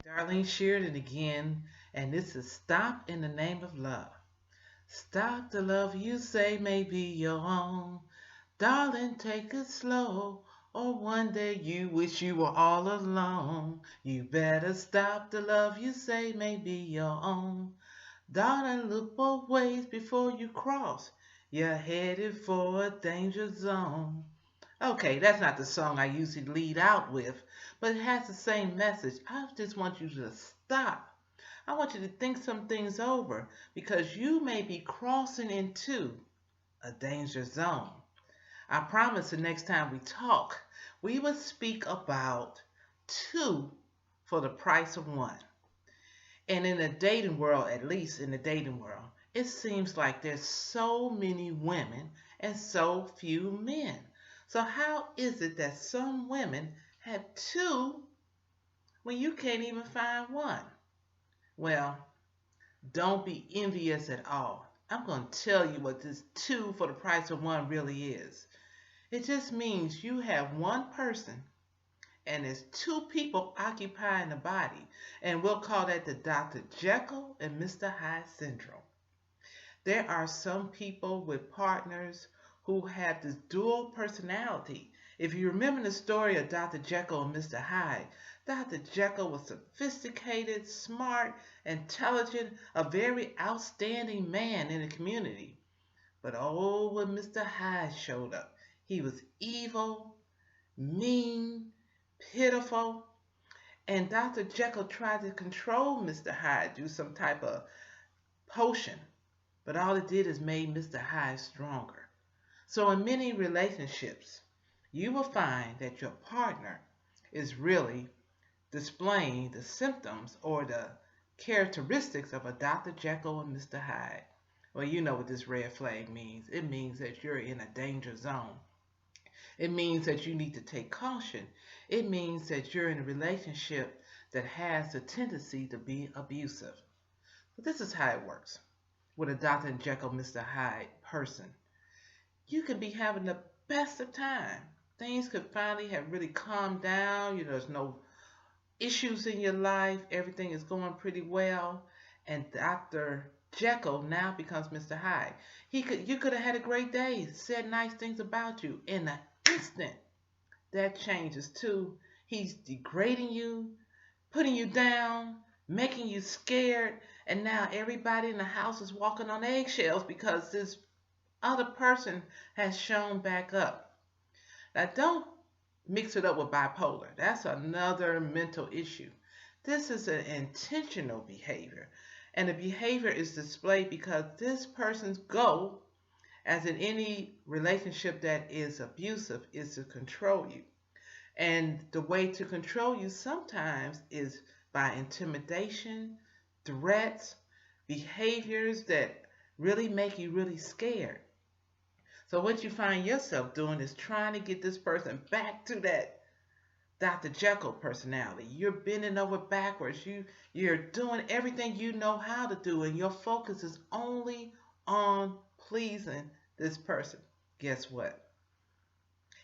Darlene shared it again, and this is Stop in the Name of Love. Stop the love you say may be your own. Darling, take it slow, or one day you wish you were all alone. You better stop the love you say may be your own. Darling, look both ways before you cross. You're headed for a danger zone. Okay, that's not the song I usually lead out with, but it has the same message. I just want you to stop. I want you to think some things over because you may be crossing into a danger zone. I promise the next time we talk, we will speak about two for the price of one. And in the dating world, at least in the dating world, it seems like there's so many women and so few men. So how is it that some women have two when you can't even find one? Well, don't be envious at all. I'm going to tell you what this two for the price of one really is. It just means you have one person and there's two people occupying the body, and we'll call that the Dr. Jekyll and Mr. Hyde syndrome. There are some people with partners who have this dual personality. If you remember the story of Dr. Jekyll and Mr. Hyde, Dr. Jekyll was sophisticated, smart, intelligent, a very outstanding man in the community. But oh, when Mr. Hyde showed up, he was evil, mean, pitiful, and Dr. Jekyll tried to control Mr. Hyde, do some type of potion, but all it did is made Mr. Hyde stronger. So in many relationships, you will find that your partner is really displaying the symptoms or the characteristics of a Dr. Jekyll and Mr. Hyde. Well, you know what this red flag means. It means that you're in a danger zone. It means that you need to take caution. It means that you're in a relationship that has the tendency to be abusive. But this is how it works with a Dr. Jekyll, Mr. Hyde person. You could be having the best of time. Things could finally have really calmed down. There's no issues in your life. Everything is going pretty well. And Dr. Jekyll now becomes Mr. Hyde. You could have had a great day, said nice things about you. In an instant, that changes too. He's degrading you, putting you down, making you scared, and now everybody in the house is walking on eggshells because this other person has shown back up. Now, don't mix it up with bipolar. That's another mental issue. This is an intentional behavior, and the behavior is displayed because this person's goal, as in any relationship that is abusive, is to control you. And the way to control you sometimes is by intimidation, threats, behaviors that really make you really scared. So what you find yourself doing is trying to get this person back to that Dr. Jekyll personality. You're bending over backwards. You're doing everything you know how to do, and your focus is only on pleasing this person. Guess what?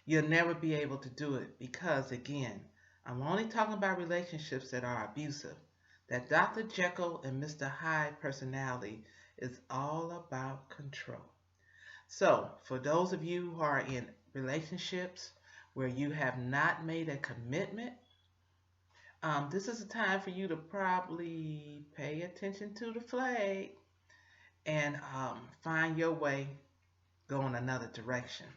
You'll never be able to do it because, again, I'm only talking about relationships that are abusive. That Dr. Jekyll and Mr. Hyde personality is all about control. So, for those of you who are in relationships where you have not made a commitment, this is a time for you to probably pay attention to the flag and find your way going another direction.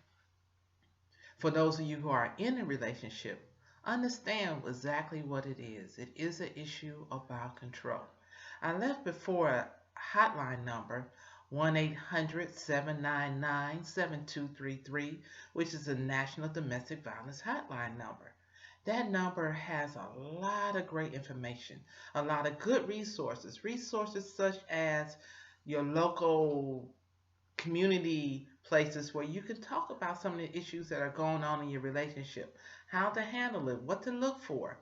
For those of you who are in a relationship, understand exactly what it is. It is an issue about control. I left before a hotline number, 1-800-799-7233, which is a National Domestic Violence Hotline number. That number has a lot of great information, a lot of good resources such as your local community places where you can talk about some of the issues that are going on in your relationship, how to handle it, what to look for.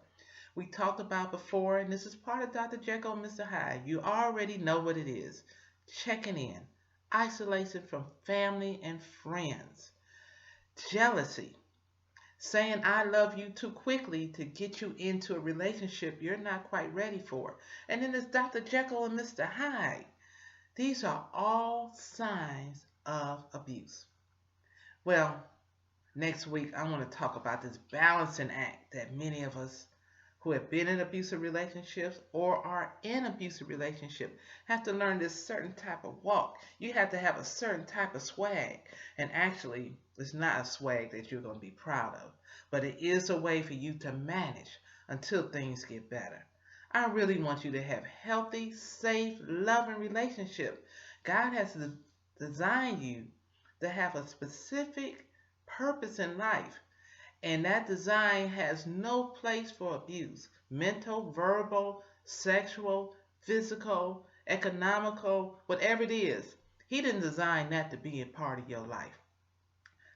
We talked about before, and this is part of Dr. Jekyll and Mr. Hyde. You already know what it is. Checking in, isolation from family and friends, jealousy, saying I love you too quickly to get you into a relationship you're not quite ready for. And then there's Dr. Jekyll and Mr. Hyde. These are all signs of abuse. Well, next week I want to talk about this balancing act that many of us who have been in abusive relationships or are in abusive relationship have to learn this certain type of walk. You have to have a certain type of swag. And actually, it's not a swag that you're going to be proud of, but it is a way for you to manage until things get better. I really want you to have healthy, safe, loving relationship. God has designed you to have a specific purpose in life. And that design has no place for abuse, mental, verbal, sexual, physical, economical, whatever it is. He didn't design that to be a part of your life.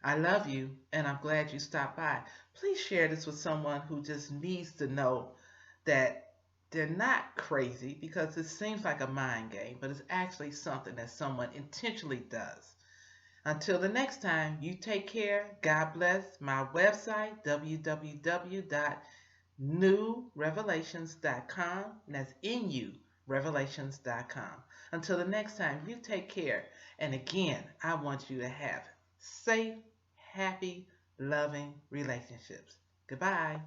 I love you, and I'm glad you stopped by. Please share this with someone who just needs to know that they're not crazy, because it seems like a mind game, but it's actually something that someone intentionally does. Until the next time, you take care. God bless. My website, www.nurevelations.com. That's nurevelations.com. Until the next time, you take care. And again, I want you to have safe, happy, loving relationships. Goodbye.